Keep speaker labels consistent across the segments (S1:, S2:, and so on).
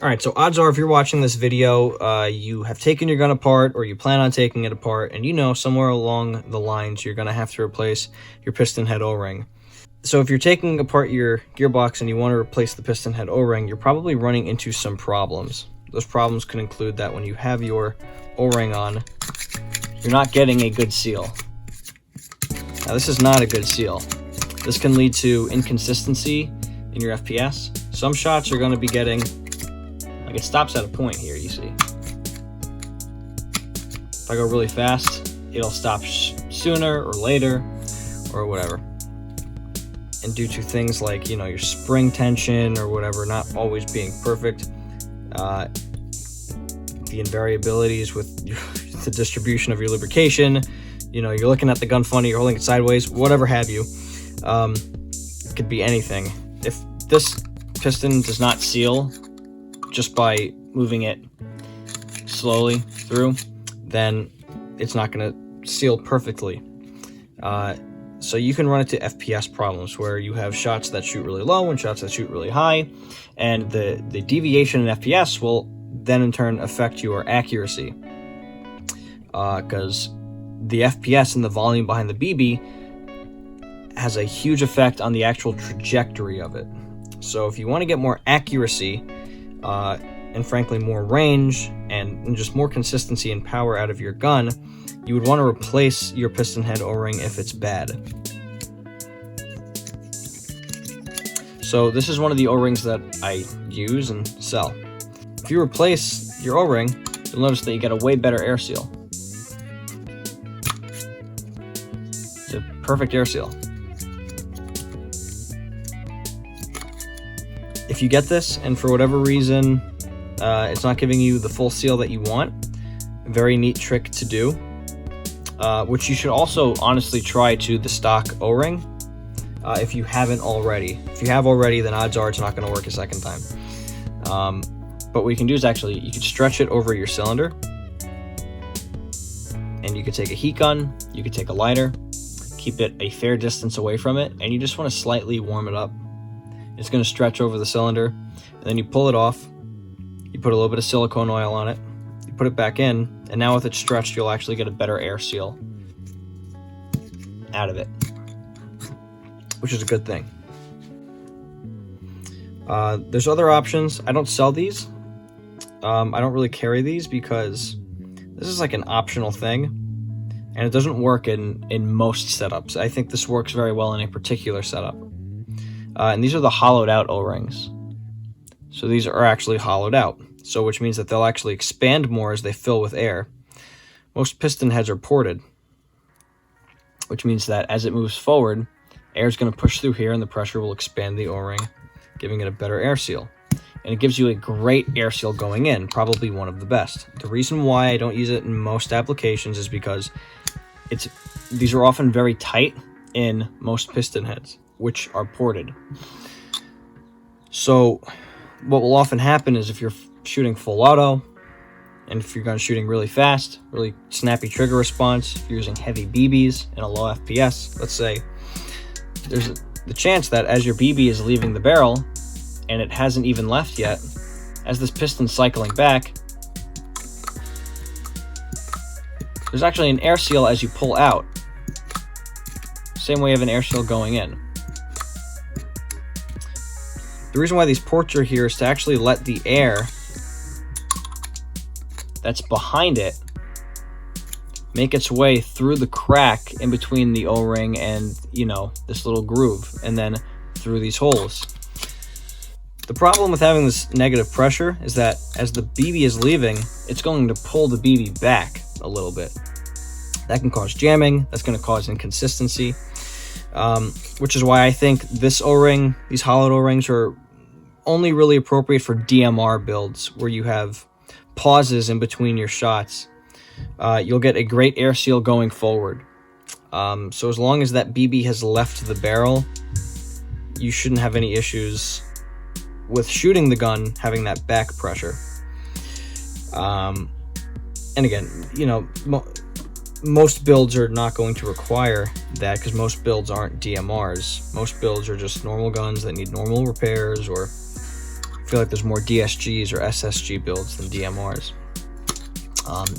S1: All right, so odds are if you're watching this video, you have taken your gun apart or you plan on taking it apart, and you know somewhere along the lines you're going to have to replace your piston head O-ring. So if you're taking apart your gearbox and you want to replace the piston head O-ring, you're probably running into some problems. Those problems could include that when you have your O-ring on, you're not getting a good seal. Now this is not a good seal. This can lead to inconsistency in your FPS. Some shots are going to be getting, like, it stops at a point here, you see. If I go really fast, it'll stop sooner or later or whatever. And due to things like, you know, your spring tension or whatever not always being perfect, the invariabilities with the distribution of your lubrication, you know, you're looking at the gun funny, you're holding it sideways, whatever have you, it could be anything. If this piston does not seal just by moving it slowly through, then it's not going to seal perfectly. So you can run into FPS problems where you have shots that shoot really low and shots that shoot really high, and the deviation in FPS will then in turn affect your accuracy, because the FPS and the volume behind the BB has a huge effect on the actual trajectory of it. So if you want to get more accuracy, and frankly more range and just more consistency and power out of your gun, you would want to replace your piston head O-ring if it's bad. So this is one of the O-rings that I use and sell. If you replace your O-ring, you'll notice that you get a way better air seal. It's a perfect air seal. If you get this and for whatever reason it's not giving you the full seal that you want, a very neat trick to do, which you should also honestly try to the stock O-ring if you haven't already. If you have already, then odds are it's not going to work a second time. But what you can do is actually, you can stretch it over your cylinder, and you could take a heat gun, you could take a lighter, keep it a fair distance away from it, and you just want to slightly warm it up. It's going to stretch over the cylinder, and then you pull it off, you put a little bit of silicone oil on it, you put it back in, and now with it stretched, you'll actually get a better air seal out of it, which is a good thing. There's other options. I don't sell these. I don't really carry these because this is like an optional thing, and it doesn't work in most setups. I think this works very well in a particular setup. And these are the hollowed out O-rings. So these are actually hollowed out, so which means that they'll actually expand more as they fill with air. Most piston heads are ported, which means that as it moves forward, air is going to push through here and the pressure will expand the O-ring, giving it a better air seal. And it gives you a great air seal going in, probably one of the best. The reason why I don't use it in most applications is because these are often very tight in most piston heads, which are ported. So what will often happen is if you're shooting full auto, and if you're gun shooting really fast, really snappy trigger response, if you're using heavy BBs in a low FPS, let's say, there's the chance that as your BB is leaving the barrel, and it hasn't even left yet, as this piston's cycling back, there's actually an air seal as you pull out. Same way you have an air seal going in. The reason why these ports are here is to actually let the air that's behind it make its way through the crack in between the O-ring and, you know, this little groove, and then through these holes. The problem with having this negative pressure is that as the BB is leaving, it's going to pull the BB back a little bit. That can cause jamming, that's going to cause inconsistency, which is why I think this O-ring, these hollowed O-rings, are only really appropriate for DMR builds where you have pauses in between your shots. You'll get a great air seal going forward. So as long as that BB has left the barrel, you shouldn't have any issues with shooting the gun having that back pressure. And again, you know, most builds are not going to require that because most builds aren't DMRs. Most builds are just normal guns that need normal repairs, or feel like there's more DSGs or SSG builds than DMRs.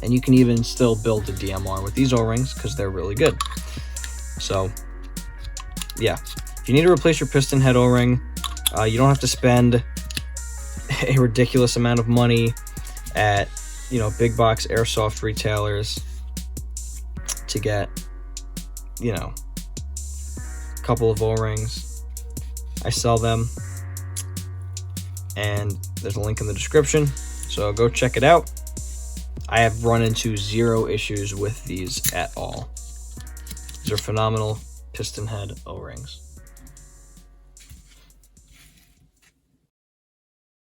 S1: And you can even still build a DMR with these O-rings because they're really good. So yeah, if you need to replace your piston head O-ring, you don't have to spend a ridiculous amount of money at, you know, big box airsoft retailers to get, you know, a couple of O-rings. I sell them, and there's a link in the description, so go check it out. I have run into 0 issues with these at all. These are phenomenal piston head O-rings.